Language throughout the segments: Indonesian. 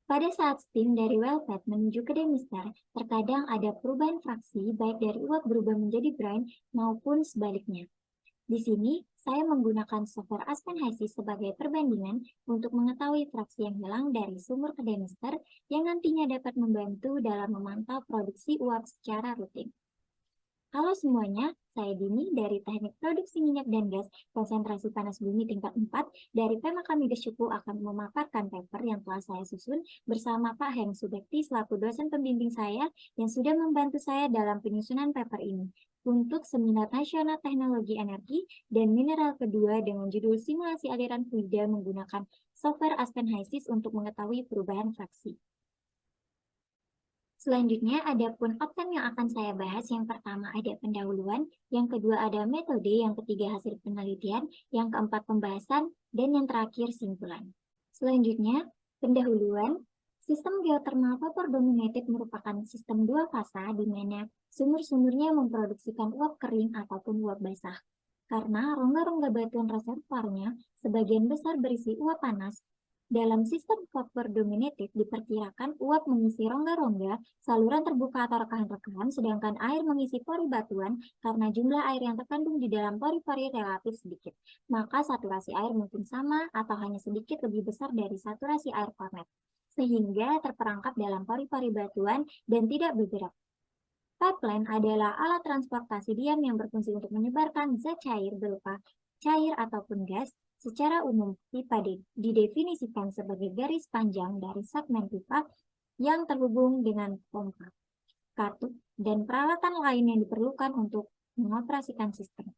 Pada saat steam dari well pad menuju ke demister, terkadang ada perubahan fraksi baik dari uap berubah menjadi brine maupun sebaliknya. Di sini, saya menggunakan software Aspen HYSYS sebagai perbandingan untuk mengetahui fraksi yang hilang dari sumur ke demister yang nantinya dapat membantu dalam memantau produksi uap secara rutin. Halo semuanya, saya Dini dari Teknik Produksi Minyak dan Gas Konsentrasi Panas Bumi tingkat 4 dari Pemaka Migas Cupu akan memaparkan paper yang telah saya susun bersama Pak Heng Subekti selaku dosen pembimbing saya yang sudah membantu saya dalam penyusunan paper ini untuk Seminar Nasional Teknologi Energi dan Mineral kedua dengan judul Simulasi Aliran Fluida menggunakan software Aspen HYSYS untuk mengetahui perubahan fraksi. Selanjutnya, ada pun outcome yang akan saya bahas. Yang pertama ada pendahuluan, yang kedua ada metode, yang ketiga hasil penelitian, yang keempat pembahasan, dan yang terakhir simpulan. Selanjutnya, pendahuluan. Sistem geothermal vapor dominated merupakan sistem dua fasa di mana sumur-sumurnya memproduksikan uap kering ataupun uap basah. Karena rongga-rongga batuan reservoirnya sebagian besar berisi uap panas, dalam sistem vapor dominated diperkirakan uap mengisi rongga-rongga saluran terbuka atau rekahan-rekahan, sedangkan air mengisi pori batuan karena jumlah air yang terkandung di dalam pori-pori relatif sedikit. Maka saturasi air mungkin sama atau hanya sedikit lebih besar dari saturasi air kornet, sehingga terperangkap dalam pori-pori batuan dan tidak bergerak. Pipeline adalah alat transportasi diam yang berfungsi untuk menyebarkan zat cair berupa cair ataupun gas. Secara umum, pipa didefinisikan sebagai garis panjang dari segmen pipa yang terhubung dengan pompa, katup, dan peralatan lain yang diperlukan untuk mengoperasikan sistem.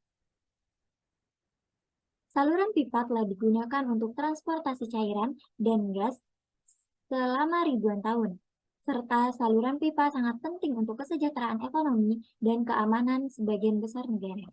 Saluran pipa telah digunakan untuk transportasi cairan dan gas selama ribuan tahun, serta saluran pipa sangat penting untuk kesejahteraan ekonomi dan keamanan sebagian besar negara.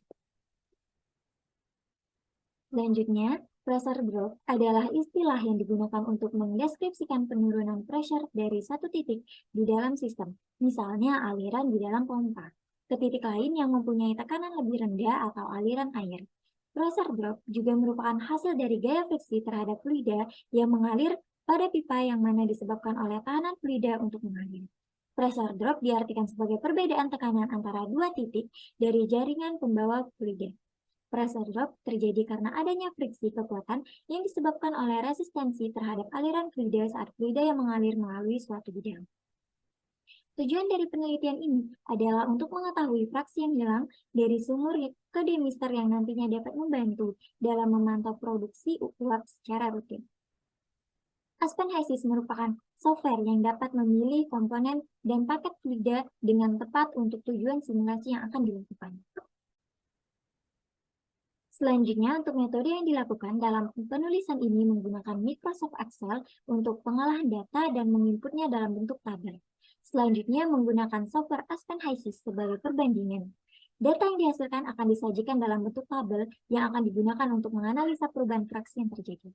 Selanjutnya, pressure drop adalah istilah yang digunakan untuk mendeskripsikan penurunan pressure dari satu titik di dalam sistem, misalnya aliran di dalam pompa, ke titik lain yang mempunyai tekanan lebih rendah atau aliran air. Pressure drop juga merupakan hasil dari gaya friksi terhadap fluida yang mengalir pada pipa yang mana disebabkan oleh tekanan fluida untuk mengalir. Pressure drop diartikan sebagai perbedaan tekanan antara dua titik dari jaringan pembawa fluida. Pressure drop terjadi karena adanya friksi kekuatan yang disebabkan oleh resistensi terhadap aliran fluida saat fluida yang mengalir melalui suatu bidang. Tujuan dari penelitian ini adalah untuk mengetahui fraksi yang hilang dari sumur ke demister yang nantinya dapat membantu dalam memantau produksi uap secara rutin. Aspen HYSYS merupakan software yang dapat memilih komponen dan paket fluida dengan tepat untuk tujuan simulasi yang akan dilakukan. Selanjutnya, untuk metode yang dilakukan dalam penulisan ini menggunakan Microsoft Excel untuk pengolahan data dan menginputnya dalam bentuk tabel. Selanjutnya, menggunakan software Aspen HYSYS sebagai perbandingan. Data yang dihasilkan akan disajikan dalam bentuk tabel yang akan digunakan untuk menganalisa perubahan fraksi yang terjadi.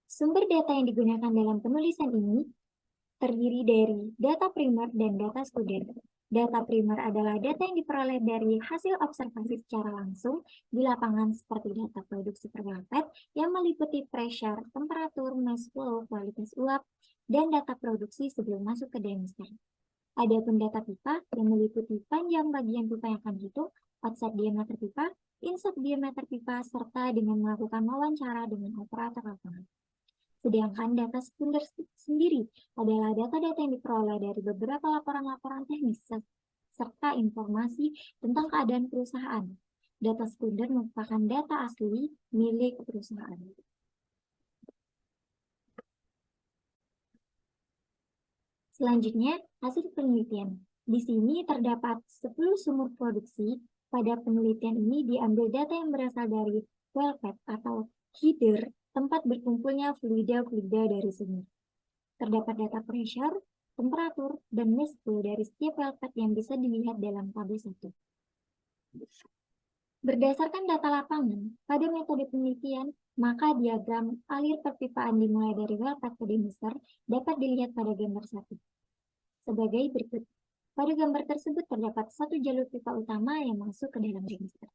Sumber data yang digunakan dalam penulisan ini terdiri dari data primer dan data sekunder. Data primer adalah data yang diperoleh dari hasil observasi secara langsung di lapangan seperti data produksi per well pad yang meliputi pressure, temperatur, mass flow, kualitas uap, dan data produksi sebelum masuk ke demister. Adapun data pipa yang meliputi panjang bagian pipa yang akan dihitung, outside diameter pipa, insert diameter pipa, serta dengan melakukan wawancara dengan operator lapangan. Sedangkan data sekunder sendiri adalah data-data yang diperoleh dari beberapa laporan-laporan teknis serta informasi tentang keadaan perusahaan. Data sekunder merupakan data asli milik perusahaan. Selanjutnya, hasil penelitian. Di sini terdapat 10 sumur produksi. Pada penelitian ini diambil data yang berasal dari well pad atau header, tempat berkumpulnya fluida-fluida dari sumur. Terdapat data pressure, temperatur, dan mass flow dari setiap well pad yang bisa dilihat dalam tabel 1. Berdasarkan data lapangan, pada metode penelitian, maka diagram alir perpipaan dimulai dari well pad ke demister dapat dilihat pada gambar 1. Sebagai berikut. Pada gambar tersebut terdapat satu jalur pipa utama yang masuk ke dalam demister.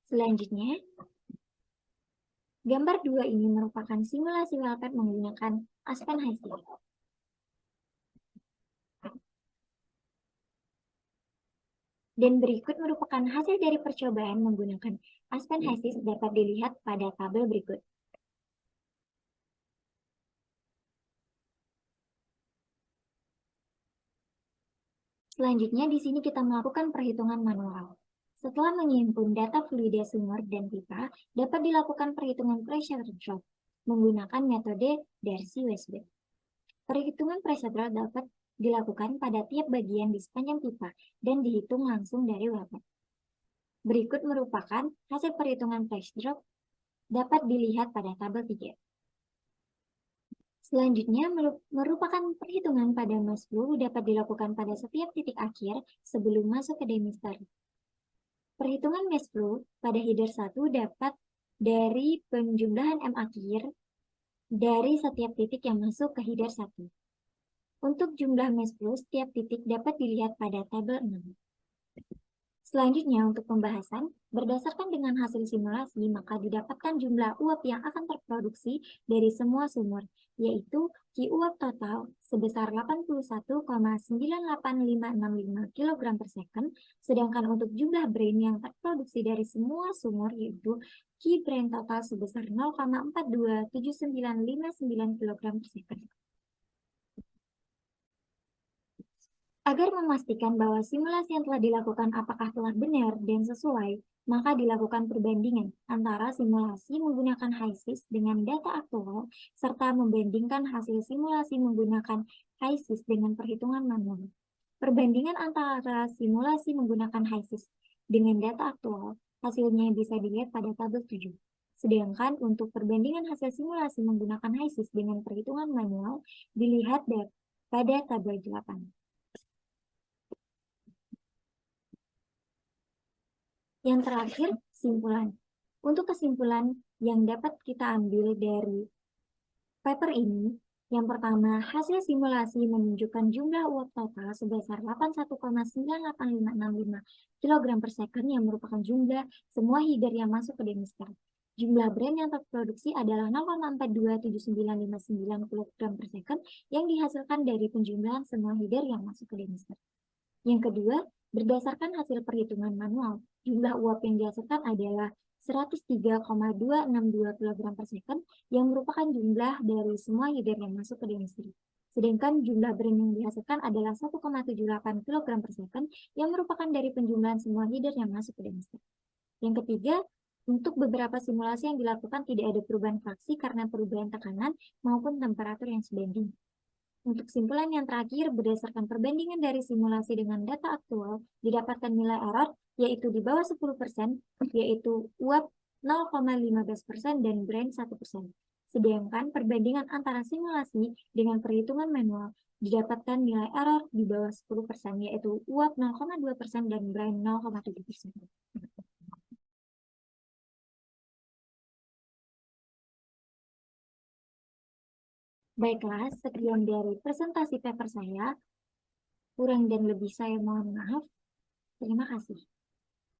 Selanjutnya, Gambar 2 ini merupakan simulasi welfare menggunakan Aspen HiSys. Dan berikut merupakan hasil dari percobaan menggunakan Aspen HiSys dapat dilihat pada tabel berikut. Selanjutnya, di sini kita melakukan perhitungan manual. Setelah mengimpun data fluida sumur dan pipa, dapat dilakukan perhitungan pressure drop menggunakan metode Darcy-Weisbach. Perhitungan pressure drop dapat dilakukan pada tiap bagian di sepanjang pipa dan dihitung langsung dari welfare. Berikut merupakan hasil perhitungan pressure drop dapat dilihat pada tabel 3. Selanjutnya, merupakan perhitungan pada mass flow dapat dilakukan pada setiap titik akhir sebelum masuk ke demister. Perhitungan mass flow pada header 1 dapat dari penjumlahan M akhir dari setiap titik yang masuk ke header 1. Untuk jumlah mass flow setiap titik dapat dilihat pada tabel 6. Selanjutnya, untuk pembahasan, berdasarkan dengan hasil simulasi, maka didapatkan jumlah uap yang akan terproduksi dari semua sumur, yaitu Q uap total sebesar 81,98565 kg per second, sedangkan untuk jumlah brine yang terproduksi dari semua sumur, yaitu Q brine total sebesar 0,427959 kg per second. Agar memastikan bahwa simulasi yang telah dilakukan apakah telah benar dan sesuai, maka dilakukan perbandingan antara simulasi menggunakan HiSys dengan data aktual, serta membandingkan hasil simulasi menggunakan HiSys dengan perhitungan manual. Perbandingan antara simulasi menggunakan HiSys dengan data aktual, hasilnya bisa dilihat pada tabel 7. Sedangkan untuk perbandingan hasil simulasi menggunakan HiSys dengan perhitungan manual, dilihat pada tabel 8. Yang terakhir, kesimpulan. Untuk kesimpulan yang dapat kita ambil dari paper ini, yang pertama, hasil simulasi menunjukkan jumlah uap total sebesar 81,98565 kg per second yang merupakan jumlah semua header yang masuk ke demister. Jumlah brine yang terproduksi adalah 0,427959 kg per second yang dihasilkan dari penjumlahan semua header yang masuk ke demister. Yang kedua, berdasarkan hasil perhitungan manual, jumlah uap yang dihasilkan adalah 103,262 kg per second yang merupakan jumlah dari semua header yang masuk ke demister. Sedangkan jumlah brine yang dihasilkan adalah 1,78 kg per second yang merupakan dari penjumlahan semua header yang masuk ke demister. Yang ketiga, untuk beberapa simulasi yang dilakukan tidak ada perubahan fraksi karena perubahan tekanan maupun temperatur yang sebanding. Untuk kesimpulan yang terakhir, berdasarkan perbandingan dari simulasi dengan data aktual, didapatkan nilai error yaitu di bawah 10%, yaitu uap 0,15% dan brine 1%. Sedangkan perbandingan antara simulasi dengan perhitungan manual didapatkan nilai error di bawah 10%, yaitu uap 0,2% dan brine 0,7%. Baiklah, sekian dari presentasi paper saya. Kurang dan lebih saya mohon maaf. Terima kasih.